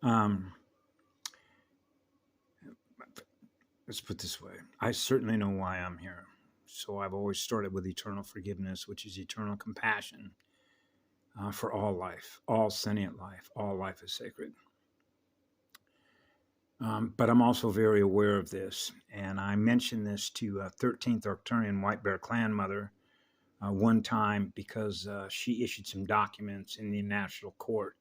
Um, let's put it this way. I certainly know why I'm here. So I've always started with eternal forgiveness, which is eternal compassion for all life, all sentient life. All life is sacred. But I'm also very aware of this. And I mentioned this to 13th Arcturian White Bear Clan mother one time because she issued some documents in the national court,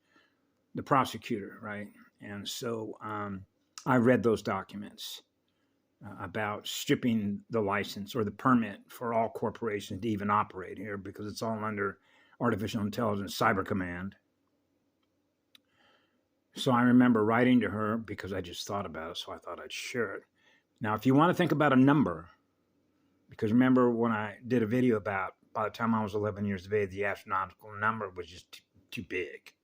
the prosecutor, right? And so I read those documents about stripping the license or the permit for all corporations to even operate here because it's all under artificial intelligence cyber command. So I remember writing to her because I just thought about it, so I thought I'd share it. Now, if you want to think about a number, because remember when I did a video about by the time I was 11 years of age, the astronomical number was just too big.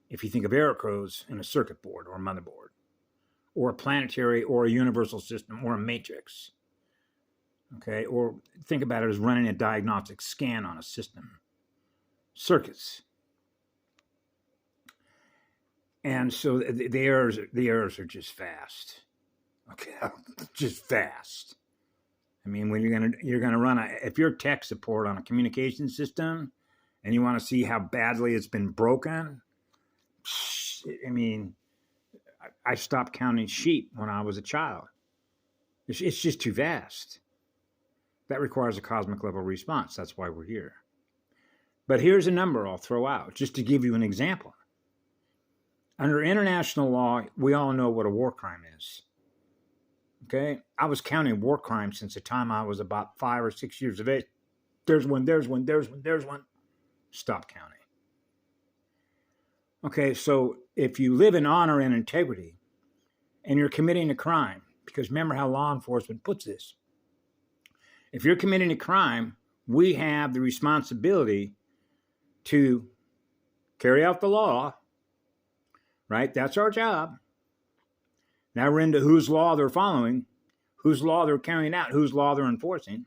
If you think of error codes in a circuit board or a motherboard, or a planetary or a universal system or a matrix, okay? Or think about it as running a diagnostic scan on a system. Circuits. And so the errors are just fast. Okay, just fast. I mean, when you're gonna run if you're tech support on a communication system, and you want to see how badly it's been broken, I mean, I stopped counting sheep when I was a child. It's just too vast. That requires a cosmic level response. That's why we're here. But here's a number I'll throw out just to give you an example. Under international law, we all know what a war crime is. Okay? I was counting war crimes since the time I was about 5 or 6 years of age. There's one. Stop counting. Okay, so if you live in honor and integrity and you're committing a crime, because remember how law enforcement puts this. If you're committing a crime, we have the responsibility to carry out the law, right? That's our job. Now we're into whose law they're following, whose law they're carrying out, whose law they're enforcing,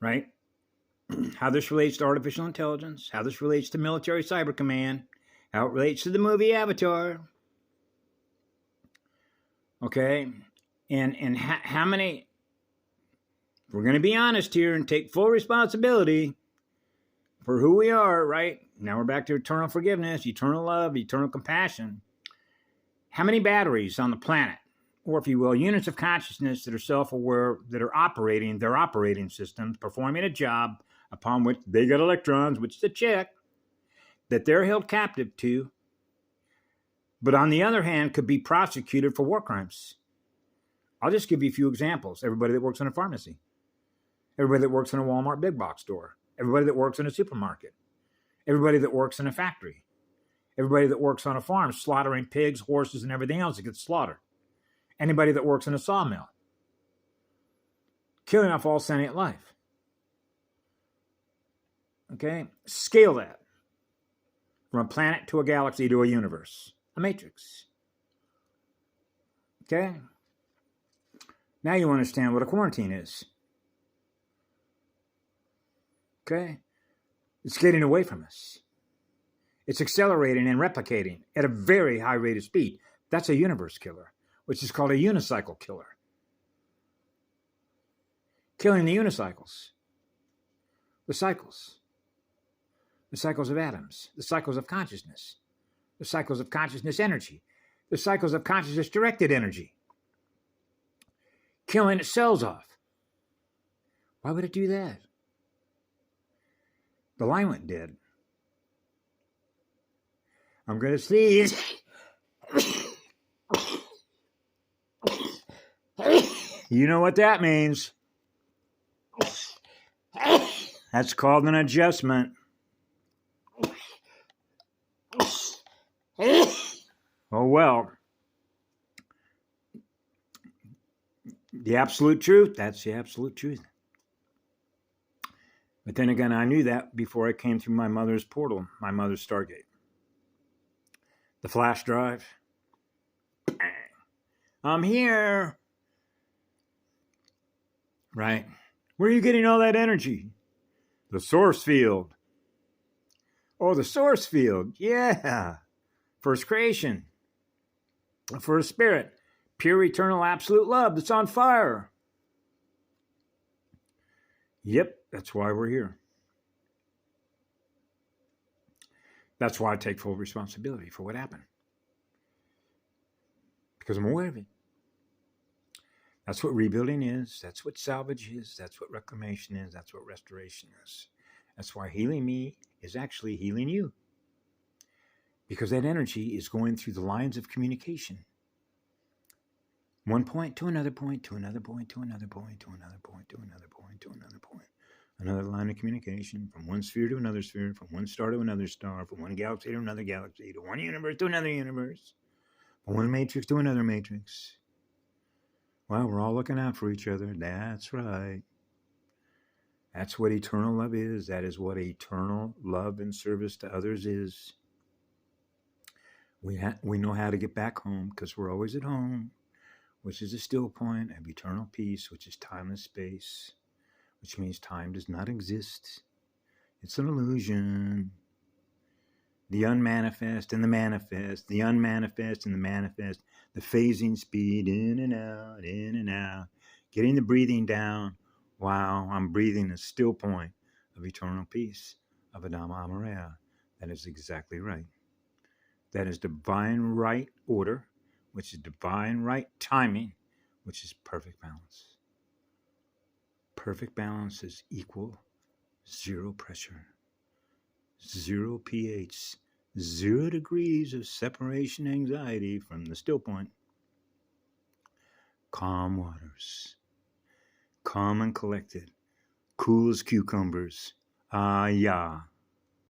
right? How this relates to artificial intelligence, how this relates to military cyber command, how it relates to the movie Avatar. Okay? And how many, we're going to be honest here and take full responsibility for who we are, right? Now we're back to eternal forgiveness, eternal love, eternal compassion. How many batteries on the planet, or if you will, units of consciousness that are self-aware, that are operating their operating systems, performing a job upon which they get electrons, which is a check, that they're held captive to, but on the other hand, could be prosecuted for war crimes. I'll just give you a few examples. Everybody that works in a pharmacy, everybody that works in a Walmart big box store, everybody that works in a supermarket, everybody that works in a factory, everybody that works on a farm, slaughtering pigs, horses, and everything else that gets slaughtered, anybody that works in a sawmill, killing off all sentient life. Okay? Scale that from a planet to a galaxy to a universe, a matrix. Okay? Now you understand what a quarantine is. Okay? It's getting away from us. It's accelerating and replicating at a very high rate of speed. That's a universe killer, which is called a unicycle killer. Killing the unicycles. The cycles of atoms, the cycles of consciousness, the cycles of consciousness energy, the cycles of consciousness directed energy. Killing its cells off. Why would it do that? The line went dead. I'm going to sneeze. You know what that means. That's called an adjustment. Oh, well. The absolute truth, that's the absolute truth. But then again, I knew that before I came through my mother's portal, my mother's Stargate. The flash drive. I'm here. Right? Where are you getting all that energy? The source field. Oh, the source field. Yeah. first creation, first spirit, pure, eternal, absolute love that's on fire. Yep, that's why we're here. That's why I take full responsibility for what happened. Because I'm aware of it. That's what rebuilding is. That's what salvage is. That's what reclamation is. That's what restoration is. That's why healing me is actually healing you. Because that energy is going through the lines of communication. One point to another point, to another point, to another point, to another point, to another point, to another point. Another line of communication from one sphere to another sphere, from one star to another star, from one galaxy to another galaxy, to one universe to another universe, from one matrix to another matrix. Well, we're all looking out for each other. That's right. That's what eternal love is. That is what eternal love and service to others is. We know how to get back home because we're always at home, which is a still point of eternal peace, which is timeless space, which means time does not exist. It's an illusion. The unmanifest and the manifest, the unmanifest and the manifest, the phasing speed in and out, getting the breathing down. Wow, I'm breathing a still point of eternal peace, of Adama Amareya. That is exactly right. That is divine right order, which is divine right timing, which is perfect balance. Perfect balance is equal, zero pressure, 0 pH, 0 degrees of separation anxiety from the still point. Calm waters, calm and collected, cool as cucumbers. Ah, yeah.